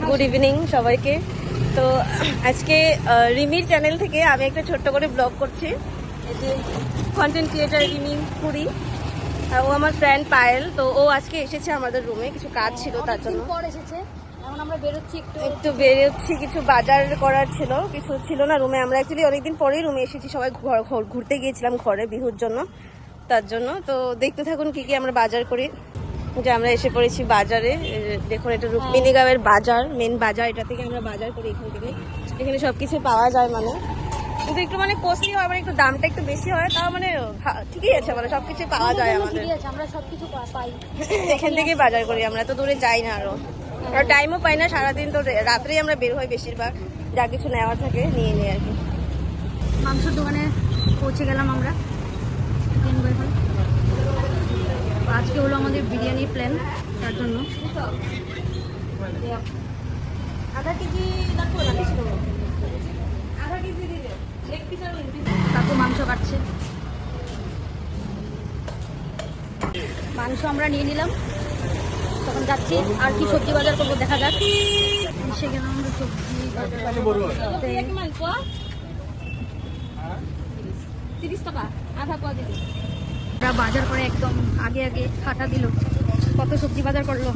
Good evening সবাইকে। তো আজকে রিমির চ্যানেল থেকে আমি একটা ছোট্ট করে ব্লগ করছি। এই যে কন্টেন্ট ক্রিয়েটার রিমি পুরি, ও আমার ফ্রেন্ড পায়েল। তো ও আজকে এসেছে আমাদের রুমে, কিছু কাজ ছিল তার জন্য এসেছে। এখন আমরা বেরোচ্ছি, একটু বেরোচ্ছি, কিছু বাজার করার ছিল, কিছু ছিল না রুমে। আমরা অ্যাকচুয়ালি অনেকদিন পরেই রুমে এসেছি, সবাই ঘুরতে গিয়েছিলাম ঘরে বিহুর জন্য, তার জন্য। তো দেখতে থাকুন কি কি আমরা বাজার করি। যে আমরা এসে পড়েছি বাজারে, দেখুন এটা রুক্মিণীগাঁওয়ের বাজার, মেন বাজার। এটা থেকে আমরা বাজার করি, এখান থেকে। এখানে সবকিছু পাওয়া যায়, মানে কিন্তু একটু মানে কস্টলি হয়, মানে একটু দামটা একটু বেশি হয়, তাও মানে ঠিকই আছে, মানে সবকিছু পাওয়া যায় আমাদের। আমরা সবকিছু পাই, এখান থেকেই বাজার করি, আমরা তো দূরে যাই না আরো, আর টাইমও পাই না সারাদিন। তো রাত্রেই আমরা বের হই বেশিরভাগ, যা কিছু নেওয়ার থাকে নিয়ে নিই আর কি। মাংসের দোকানে পৌঁছে গেলাম আমরা। আজকে হলো আমাদের বিরিয়ানি প্ল্যান, তার জন্য আধা কেজি আধা কেজি দিলে কাকু মাংস কাটছে। মাংস আমরা নিয়ে নিলাম, তখন যাচ্ছি আর কি সবজি বাজার করবো, দেখা যাক। এসে গেলাম আমরা সবজি বাজার। 30 টাকা আধা পাওয়া দিদি। আমরা বাজার করে একদম আগে আগে হাঁটা দিল, কত সবজি বাজার করলো।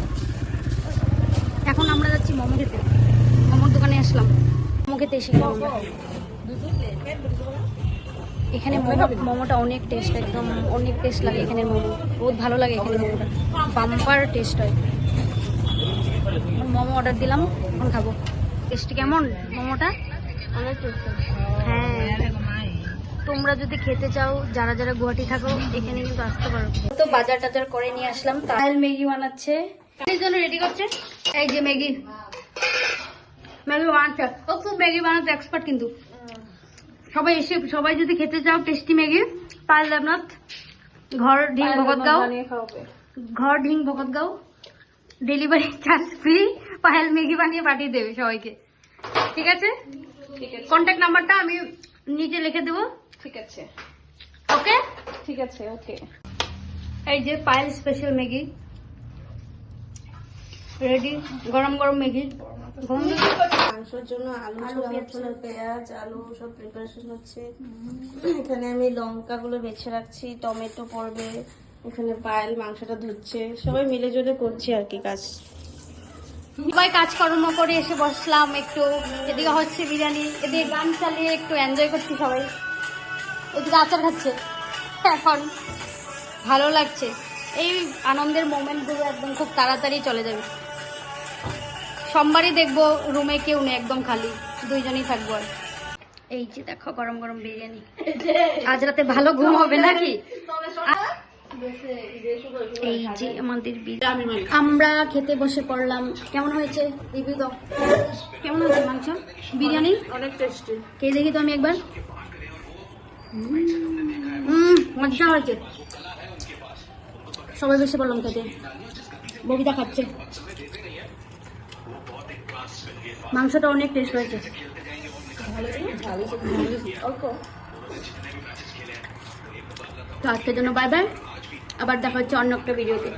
এখন আমরা যাচ্ছি মোমো খেতে, মোমোর দোকানে আসলাম, মোমো খেতে এসে গেলাম আমরা। এখানে মোমোটা অনেক টেস্ট, একদম অনেক টেস্ট লাগে এখানের মোমো, বহুত ভালো লাগে এখানে মোমোটা, বাম্পার টেস্ট হয়। মোমো অর্ডার দিলাম, এখন খাবো। টেস্ট কেমন মোমোটা? অনেক টেস্ট। হ্যাঁ, তোমরা যদি খেতে চাও, যারা যারা গুয়াহাটি থাকো, এখানে কিন্তু আসতে পারো। তো বাজার টাজার করে নিয়ে আসলাম। পায়েল ম্যাগি বানাচ্ছে, এর জন্য রেডি করছে। এই যে ম্যাগি বানাচ্ছে, ও খুব ম্যাগি বানাতে এক্সপার্ট। কিন্তু সবাই এসে, সবাই যদি খেতে চাও টেস্টি ম্যাগি, পায়েল দেবনাথ, ঘর ঢিং Bhagatgaon, delivery charge free. Payel Maggi বানিয়ে পাঠিয়ে দেবে সবাইকে, ঠিক আছে? কন্ট্যাক্ট নাম্বারটা আমি নিচে লিখে দেবো, ঠিক আছে, ওকে? ঠিক আছে, ওকে। এই যে পায়েল স্পেশাল ম্যাগি রেডি, গরম গরম ম্যাগি। মাংসের জন্য আলু, পেঁয়াজ, আলু সব প্রিপারেশন হচ্ছে। এখানে আমি লঙ্কাগুলো বেছে রাখছি, টমেটো পড়বে। এখানে পায়েল মাংসটা ধুচ্ছে, সবাই মিলে জুলে করছি আর কি কাজ। সবাই কাজকর্ম করে এসে বসলাম একটু, এদিকে হচ্ছে বিরিয়ানি, এদিকে গান চালিয়ে একটু এনজয় করছি সবাই। এদিকে আচার খাচ্ছে, এখন ভালো লাগছে। এই আনন্দের মোমেন্টগুলো একদম খুব তাড়াতাড়ি চলে যাবে। সোমবারই দেখবো রুমে কেউ নেই, একদম খালি, দুইজনই থাকবো। আর এই যে দেখো গরম গরম বিরিয়ানি, আজ রাতে ভালো ঘুম হবে নাকি? এই যে আমাদের আমরা খেতে বসে পড়লাম। কেমন হয়েছে রিভিউ দাও, কেমন হয়েছে মাংস বিরিয়ানি? অনেক টেস্টি। কে দেখি তো আমি একবার। মজা হয়েছে, সবাই বসে পড়লাম খেতে, ববিতা খাচ্ছে। মাংসটা অনেক টেস্ট হয়েছে। তো আজকের জন্য বাই বাই, আবার দেখা হচ্ছে অন্য একটা ভিডিওতে।